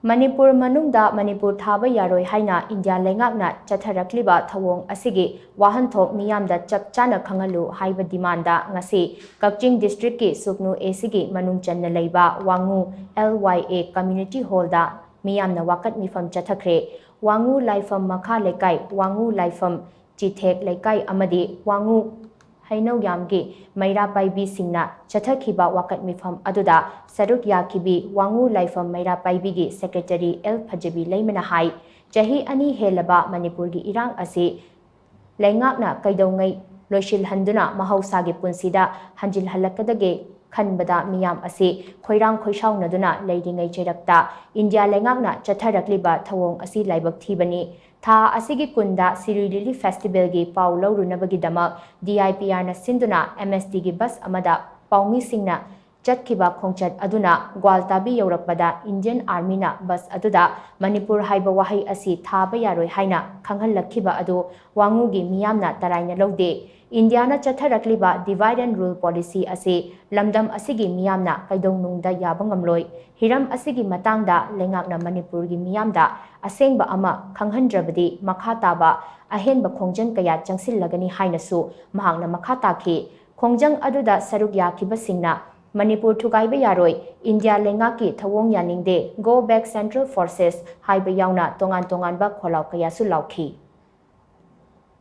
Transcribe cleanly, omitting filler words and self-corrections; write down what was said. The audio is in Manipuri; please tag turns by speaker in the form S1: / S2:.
S1: Manipur manungda Manipur thaba yaroi haina India lengakna chatharakliba thawong asigi wahanthok miyamda chapchana khangalu haiba demanda ngasi Kakching district ki Suknu ACG manung channa leiba Wangu LYA community hall da miyamna wakat mifam chathakre Wangu laifam makha lekai Wangu laifam chithek lekai amadi Wangu Hainau yamgi Maira Paibi Singna Chathakhiba Wakat Mifam Aduda Saruk Yakibi Wangu Laifam Maira Paibi gi Secretary L Phajabi Leimana Hai Chahi Ani Helaba Manipur gi Irang Ase Lengakna Kaidongai Loishil Handuna Mahausagi Punsida Hanjil Halakadage Khanbada Miyam Ase Khoirang Khoishau Naduna Leidingai Cherakta India Lengakna Chatharakliba Thawong Asi Laibak Thibani Tha asigi kunda Siri Lily Festival gi pau laurunabagi damak DIPR na sinduna MSD gi bus amada paumi singna chatkhiba khongchat aduna Gwaltabi yaurakpada Indian Army na bus aduda Manipur haiba wahai asi thaba yaroi haina khanghalakhiba adu Wangu gi miyamna taraina lode India na chatharakliba divide and rule policy ase lamdam asigi miyamna kaidongnungda yabangamloi hiram asigi matangda lengakna Manipur gi miyamda asengba ama khanghandrabadi makha taba ahenba khongjang kaya changsil-lagani hainasu mahangna makha takhi khongjang aduda saruk yakhiba singna Manipur thugaiba yaroi India lengaki thawong yaningde go back central forces haiba yauna tongan ba kholau kaya su laukhi